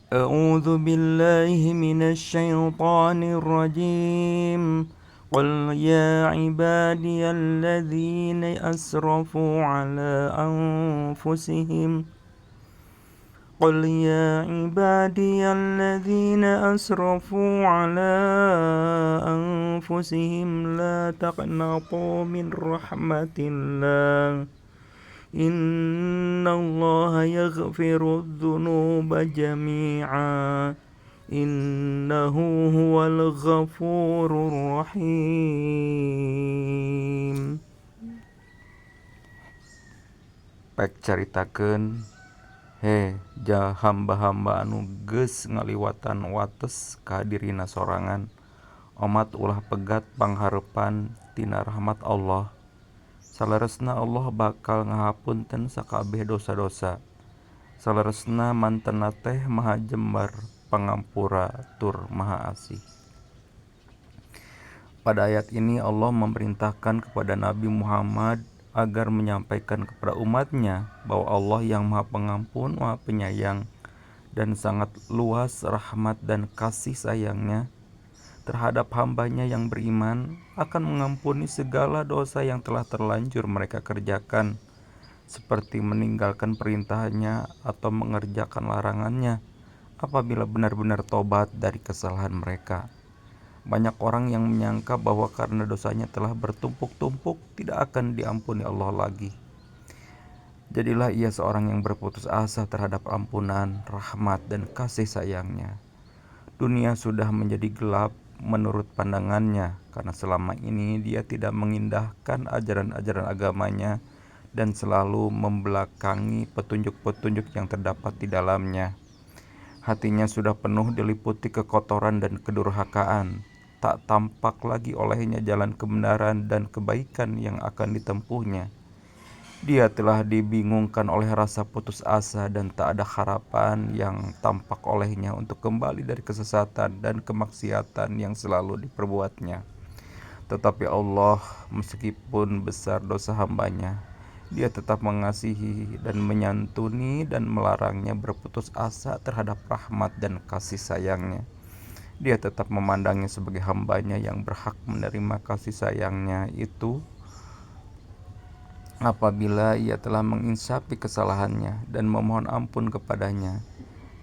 أعوذ بالله من الشيطان الرجيم. قل يا عبادي الذين أسرفوا على أنفسهم قل يا عبادي الذين أسرفوا على أنفسهم لا تقنطوا من رحمة الله إن الله يغفر الذنوب جميعا إنه هو الغفور الرحيم. Pek caritakeun hamba-hamba anu geus ngaliwatan wates ka dirina sorangan, omat ulah pegat pangharepan tina rahmat Allah. Saleresna Allah bakal ngahapunten sakabeh dosa-dosa. Saleresna mantena teh maha jembar, pangampura tur maha asih. Pada ayat ini Allah memerintahkan kepada Nabi Muhammad agar menyampaikan kepada umatnya bahwa Allah yang maha pengampun, maha penyayang, dan sangat luas rahmat dan kasih sayangnya terhadap hambanya yang beriman, akan mengampuni segala dosa yang telah terlanjur mereka kerjakan, seperti meninggalkan perintahnya atau mengerjakan larangannya apabila benar-benar tobat dari kesalahan mereka. Banyak orang yang menyangka bahwa karena dosanya telah bertumpuk-tumpuk tidak akan diampuni Allah lagi. Jadilah ia seorang yang berputus asa terhadap ampunan, rahmat, dan kasih sayangnya. Dunia sudah menjadi gelap menurut pandangannya karena selama ini dia tidak mengindahkan ajaran-ajaran agamanya dan selalu membelakangi petunjuk-petunjuk yang terdapat di dalamnya. Hatinya sudah penuh diliputi kekotoran dan kedurhakaan. Tak tampak lagi olehnya jalan kebenaran dan kebaikan yang akan ditempuhnya. Dia telah dibingungkan oleh rasa putus asa dan tak ada harapan yang tampak olehnya untuk kembali dari kesesatan dan kemaksiatan yang selalu diperbuatnya. Tetapi Allah, meskipun besar dosa hambanya, Dia tetap mengasihi dan menyantuni dan melarangnya berputus asa terhadap rahmat dan kasih sayangnya. Dia tetap memandangnya sebagai hambanya yang berhak menerima kasih sayangnya itu apabila ia telah menginsafi kesalahannya dan memohon ampun kepadanya.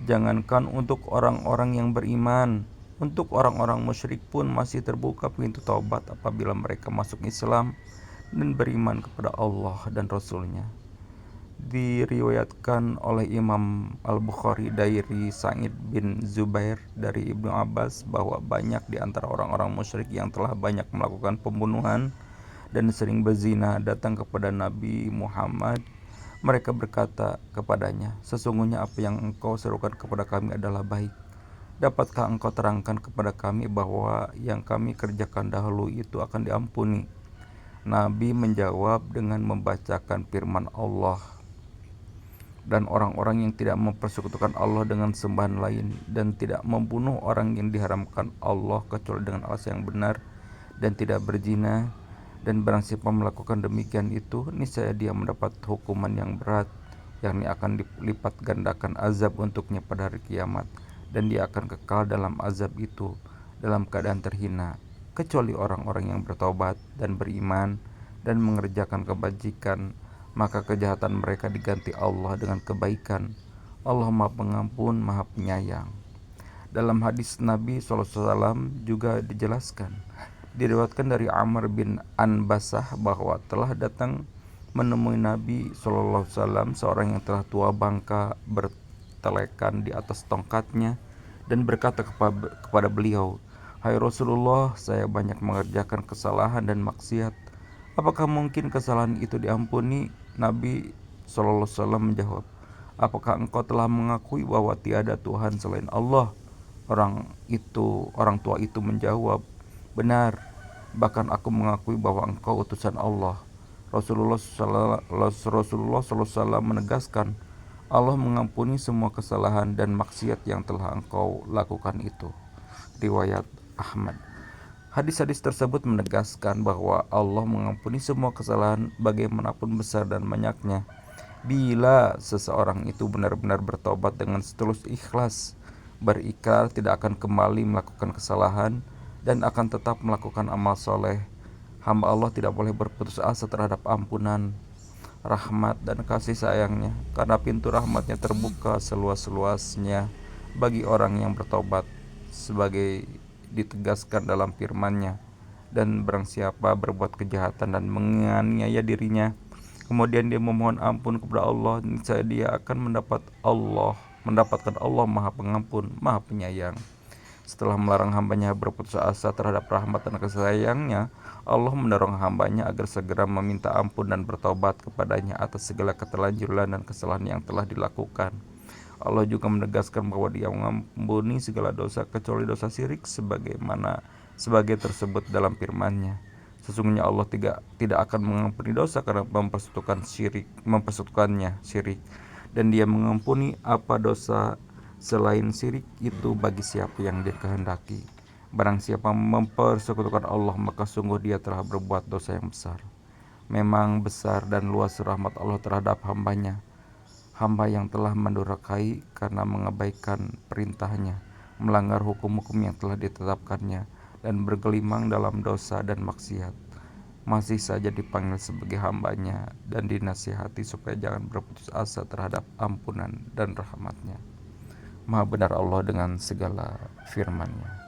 Jangankan untuk orang-orang yang beriman, untuk orang-orang musyrik pun masih terbuka pintu taubat apabila mereka masuk Islam dan beriman kepada Allah dan Rasul-Nya. Diriwayatkan oleh Imam Al-Bukhari dari Sa'id bin Zubair dari Ibnu Abbas bahwa banyak di antara orang-orang musyrik yang telah banyak melakukan pembunuhan dan sering berzina datang kepada Nabi Muhammad. Mereka berkata kepadanya, "Sesungguhnya apa yang engkau serukan kepada kami adalah baik. Dapatkah engkau terangkan kepada kami bahwa yang kami kerjakan dahulu itu akan diampuni?" Nabi menjawab dengan membacakan firman Allah, "Dan orang-orang yang tidak mempersekutukan Allah dengan sembahan lain dan tidak membunuh orang yang diharamkan Allah kecuali dengan alasan yang benar dan tidak berzina, dan barang siapa melakukan demikian itu, niscaya dia mendapat hukuman yang berat, yakni akan dilipat gandakan azab untuknya pada hari kiamat, dan dia akan kekal dalam azab itu dalam keadaan terhina, kecuali orang-orang yang bertobat dan beriman dan mengerjakan kebajikan, maka kejahatan mereka diganti Allah dengan kebaikan. Allah Maha Pengampun, Maha Penyayang." Dalam hadis Nabi SAW juga dijelaskan, diriwayatkan dari Amr bin Anbasah bahwa telah datang menemui Nabi SAW seorang yang telah tua bangka bertelekan di atas tongkatnya dan berkata kepada beliau, "Hai Rasulullah, saya banyak mengerjakan kesalahan dan maksiat. Apakah mungkin kesalahan itu diampuni?" Nabi SAW menjawab, "Apakah engkau telah mengakui bahwa tiada Tuhan selain Allah?" Orang tua itu menjawab, "Benar, bahkan aku mengakui bahwa engkau utusan Allah." Rasulullah SAW menegaskan, Allah mengampuni semua kesalahan dan maksiat yang telah engkau lakukan itu. Riwayat Ahmad. Hadis-hadis tersebut menegaskan bahwa Allah mengampuni semua kesalahan bagaimanapun besar dan banyaknya, bila seseorang itu benar-benar bertobat dengan setulus ikhlas berikrar tidak akan kembali melakukan kesalahan, dan akan tetap melakukan amal soleh. Hamba Allah tidak boleh berputus asa terhadap ampunan, rahmat, dan kasih sayangnya, karena pintu rahmatnya terbuka seluas-luasnya bagi orang yang bertobat, sebagai ditegaskan dalam firman-Nya. Dan barang siapa berbuat kejahatan dan menganiaya dirinya, kemudian dia memohon ampun kepada Allah, niscaya dia akan mendapatkan Allah Maha Pengampun, Maha Penyayang. Setelah melarang hambanya berputus asa terhadap rahmat dan kasih sayangnya, Allah mendorong hambanya agar segera meminta ampun dan bertobat kepadanya atas segala keterlanjuran dan kesalahan yang telah dilakukan. Allah juga menegaskan bahwa Dia mengampuni segala dosa kecuali dosa syirik, sebagai tersebut dalam firman-Nya. Sesungguhnya Allah tidak akan mengampuni dosa karena mempersekutukannya syirik, dan Dia mengampuni apa dosa selain syirik itu bagi siapa yang Dia kehendaki. Barang siapa mempersekutukan Allah, maka sungguh dia telah berbuat dosa yang besar. Memang besar dan luas rahmat Allah terhadap hambanya, hamba yang telah mendurhakai karena mengabaikan perintahnya, melanggar hukum-hukum yang telah ditetapkannya, dan bergelimang dalam dosa dan maksiat, masih saja dipanggil sebagai hambanya dan dinasihati supaya jangan berputus asa terhadap ampunan dan rahmatnya. Maha benar Allah dengan segala firman-Nya.